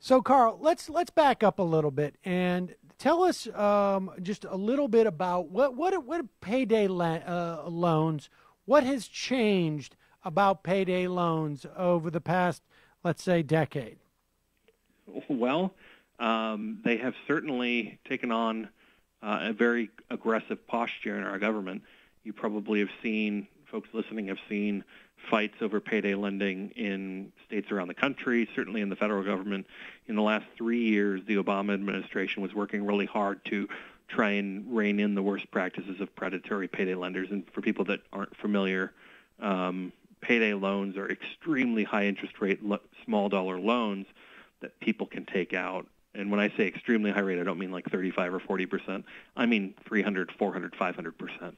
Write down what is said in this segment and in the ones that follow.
So, Carl, let's back up a little bit and tell us just a little bit about what payday loans. What has changed about payday loans over the past, let's say, decade? Well, they have certainly taken on a very aggressive posture in our government. You probably have seen, folks listening have seen fights over payday lending in states around the country, certainly in the federal government. In the last 3 years, the Obama administration was working really hard to try and rein in the worst practices of predatory payday lenders. And for people that aren't familiar, payday loans are extremely high interest rate, small dollar loans that people can take out. And when I say extremely high rate, I don't mean like 35 or 40%. I mean 300, 400, 500%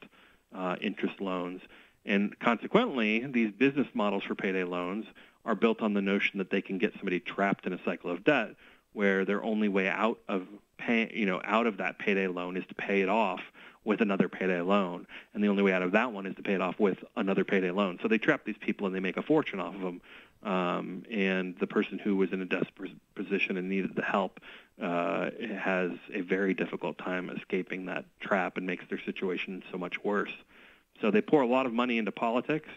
interest loans. And consequently, these business models for payday loans are built on the notion that they can get somebody trapped in a cycle of debt where their only way out of out of that payday loan is to pay it off with another payday loan. And the only way out of that one is to pay it off with another payday loan. So they trap these people and they make a fortune off of them. And the person who was in a desperate position and needed the help has a very difficult time escaping that trap and makes their situation so much worse. So they pour a lot of money into politics.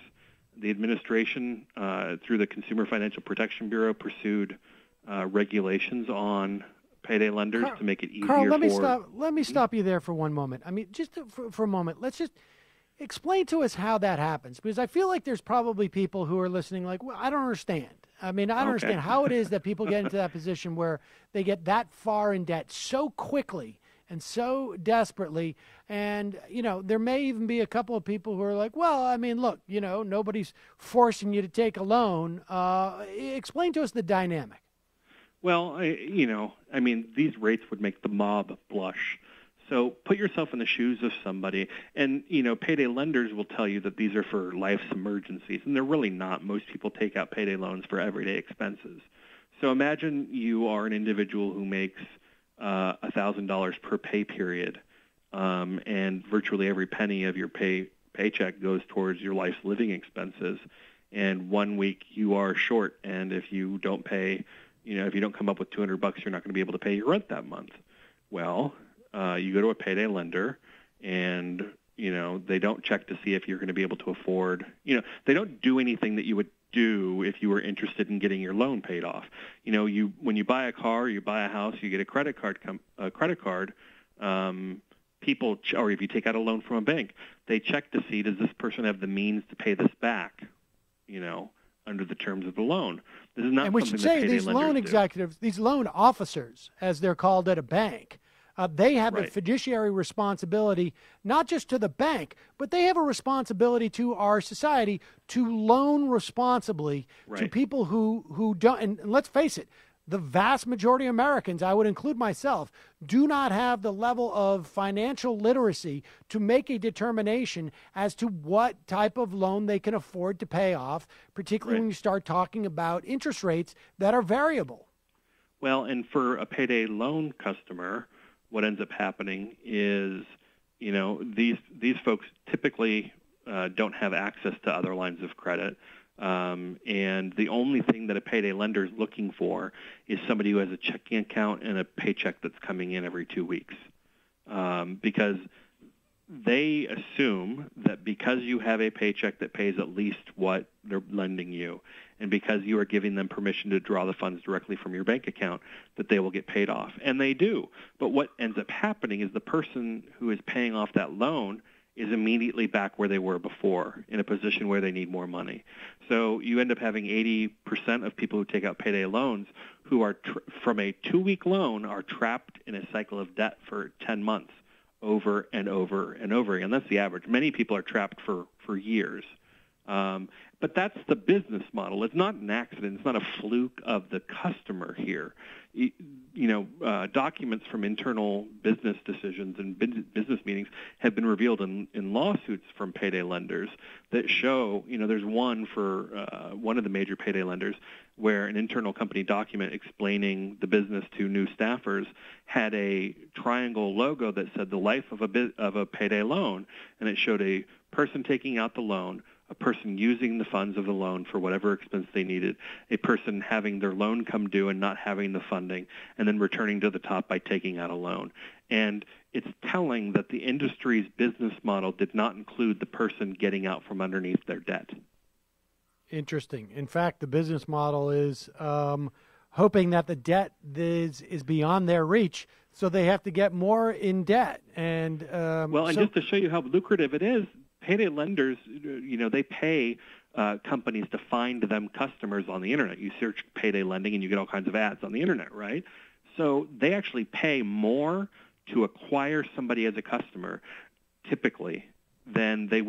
The administration, through the Consumer Financial Protection Bureau, pursued regulations on payday lenders to make it easier Carl, for... let me stop you there for one moment. I mean, for a moment, let's just explain to us how that happens, because I feel like there's probably people who are listening like, well, I don't understand. I mean, I don't understand how it is that people get into that position where they get that far in debt so quickly and so desperately. And, there may even be a couple of people who are like, well, I mean, look, nobody's forcing you to take a loan. Explain to us the dynamic. Well, these rates would make the mob blush. So put yourself in the shoes of somebody. And, payday lenders will tell you that these are for life's emergencies, and they're really not. Most people take out payday loans for everyday expenses. So imagine you are an individual who makes $1,000 per pay period, and virtually every penny of your paycheck goes towards your life's living expenses. And 1 week you are short, and if you don't pay, if you don't come up with $200, you're not going to be able to pay your rent that month. Well, you go to a payday lender, and they don't check to see if you're going to be able to afford. They don't do anything that you would do if you were interested in getting your loan paid off. When you buy a car, you buy a house, you get a credit card. People, or if you take out a loan from a bank, they check to see, does this person have the means to pay this back? Under the terms of the loan. This is not. And we should say these loan executives, these loan officers, as they're called at a bank, they have a fiduciary responsibility, not just to the bank, but they have a responsibility to our society to loan responsibly to people who don't. And let's face it, the vast majority of Americans, I would include myself, do not have the level of financial literacy to make a determination as to what type of loan they can afford to pay off, particularly when you start talking about interest rates that are variable. Well, and for a payday loan customer, what ends up happening is, these folks typically don't have access to other lines of credit. And the only thing that a payday lender is looking for is somebody who has a checking account and a paycheck that's coming in every 2 weeks. Because they assume that because you have a paycheck that pays at least what they're lending you, and because you are giving them permission to draw the funds directly from your bank account, that they will get paid off. And they do. But what ends up happening is the person who is paying off that loan is immediately back where they were before, in a position where they need more money. So you end up having 80% of people who take out payday loans who are, from a 2-week loan, are trapped in a cycle of debt for 10 months over and over and over again. That's the average. Many people are trapped for years. But that's the business model. It's not an accident. It's not a fluke of the customer here. Documents from internal business decisions and business meetings have been revealed in lawsuits from payday lenders that show, there's one for one of the major payday lenders where an internal company document explaining the business to new staffers had a triangle logo that said the life of a payday loan, and it showed a person taking out the loan, a person using the funds of the loan for whatever expense they needed, a person having their loan come due and not having the funding, and then returning to the top by taking out a loan. And it's telling that the industry's business model did not include the person getting out from underneath their debt. Interesting. In fact, the business model is hoping that the debt is beyond their reach, so they have to get more in debt. And just to show you how lucrative it is, payday lenders, they pay companies to find them customers on the internet. You search payday lending and you get all kinds of ads on the internet, right? So they actually pay more to acquire somebody as a customer, typically, than they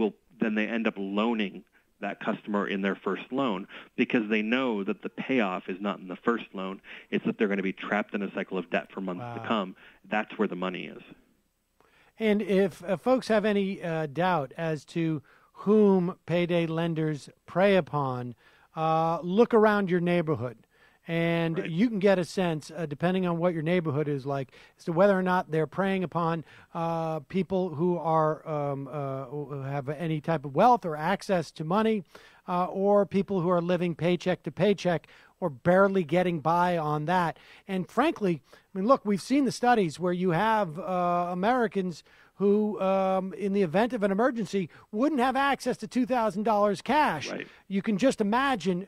end up loaning that customer in their first loan, because they know that the payoff is not in the first loan. It's that they're going to be trapped in a cycle of debt for months to come. That's where the money is. And if folks have any doubt as to whom payday lenders prey upon, look around your neighborhood. And you can get a sense, depending on what your neighborhood is like, as to whether or not they're preying upon people who who have any type of wealth or access to money, or people who are living paycheck to paycheck or barely getting by on that. And frankly, I mean, look, we've seen the studies where you have Americans who, in the event of an emergency, wouldn't have access to $2,000 cash. Right. You can just imagine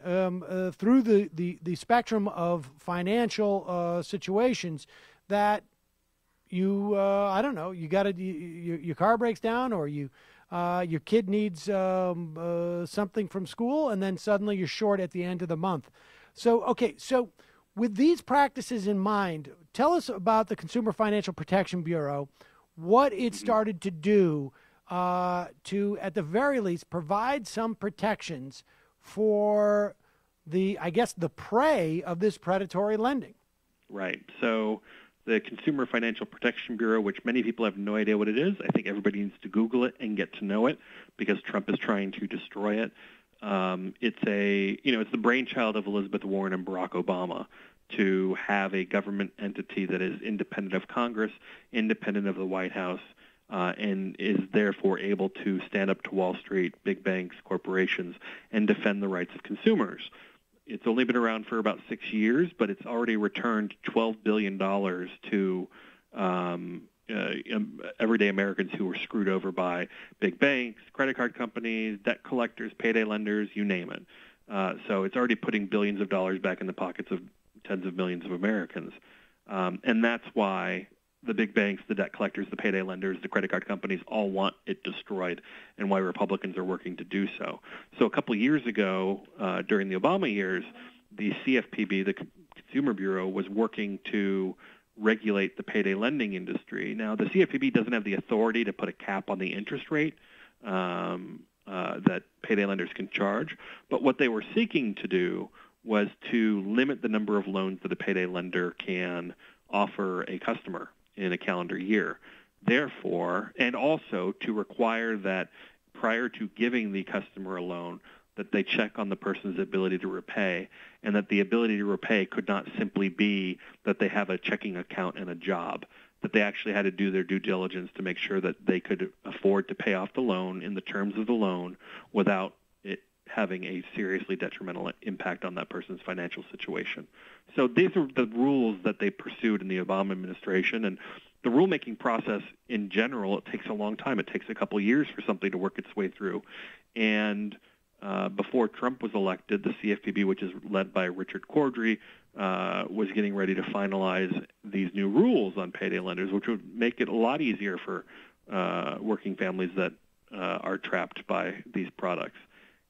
through the spectrum of financial situations that I don't know, your car breaks down, or your kid needs something from school, and then suddenly you're short at the end of the month. So with these practices in mind, tell us about the Consumer Financial Protection Bureau, what it started to do to, at the very least, provide some protections for the prey of this predatory lending. Right. So the Consumer Financial Protection Bureau, which many people have no idea what it is, I think everybody needs to Google it and get to know it, because Trump is trying to destroy it. It's the brainchild of Elizabeth Warren and Barack Obama to have a government entity that is independent of Congress, independent of the White House, and is therefore able to stand up to Wall Street, big banks, corporations, and defend the rights of consumers. It's only been around for about 6 years, but it's already returned $12 billion to everyday Americans who were screwed over by big banks, credit card companies, debt collectors, payday lenders, you name it. So it's already putting billions of dollars back in the pockets of tens of millions of Americans. And that's why the big banks, the debt collectors, the payday lenders, the credit card companies all want it destroyed, and why Republicans are working to do so. So a couple of years ago, during the Obama years, the CFPB, the Consumer Bureau, was working to regulate the payday lending industry. Now, the CFPB doesn't have the authority to put a cap on the interest rate that payday lenders can charge, but what they were seeking to do was to limit the number of loans that a payday lender can offer a customer in a calendar year. Therefore, and also to require that prior to giving the customer a loan, that they check on the person's ability to repay, and that the ability to repay could not simply be that they have a checking account and a job, that they actually had to do their due diligence to make sure that they could afford to pay off the loan in the terms of the loan without it having a seriously detrimental impact on that person's financial situation. So these are the rules that they pursued in the Obama administration, and the rulemaking process in general, it takes a long time. It takes a couple years for something to work its way through. And before Trump was elected, the CFPB, which is led by Richard Cordry, was getting ready to finalize these new rules on payday lenders, which would make it a lot easier for working families that are trapped by these products.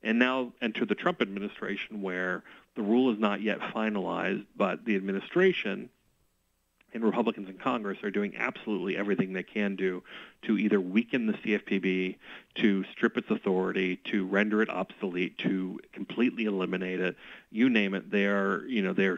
And now enter the Trump administration, where the rule is not yet finalized, but the administration and Republicans in Congress are doing absolutely everything they can do to either weaken the CFPB, to strip its authority, to render it obsolete, to completely eliminate it. You name it, they are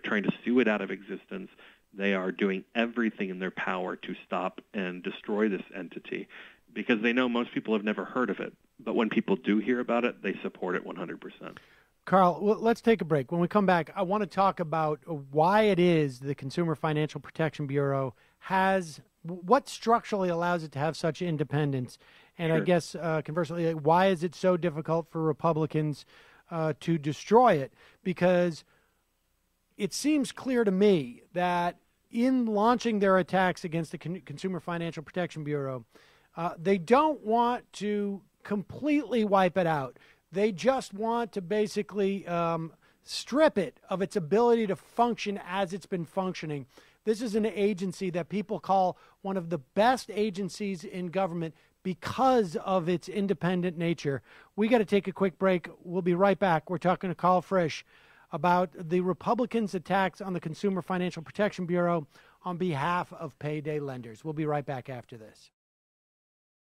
trying to sue it out of existence. They are doing everything in their power to stop and destroy this entity, because they know most people have never heard of it. But when people do hear about it, they support it 100%. Karl, let's take a break. When we come back, I want to talk about why it is the Consumer Financial Protection Bureau has, what structurally allows it to have such independence, And I guess conversely, why is it so difficult for Republicans to destroy it? Because it seems clear to me that in launching their attacks against the Consumer Financial Protection Bureau, they don't want to completely wipe it out. They just want to basically strip it of its ability to function as it's been functioning. This is an agency that people call one of the best agencies in government because of its independent nature. We got to take a quick break. We'll be right back. We're talking to Karl Frisch about the Republicans' attacks on the Consumer Financial Protection Bureau on behalf of payday lenders. We'll be right back after this.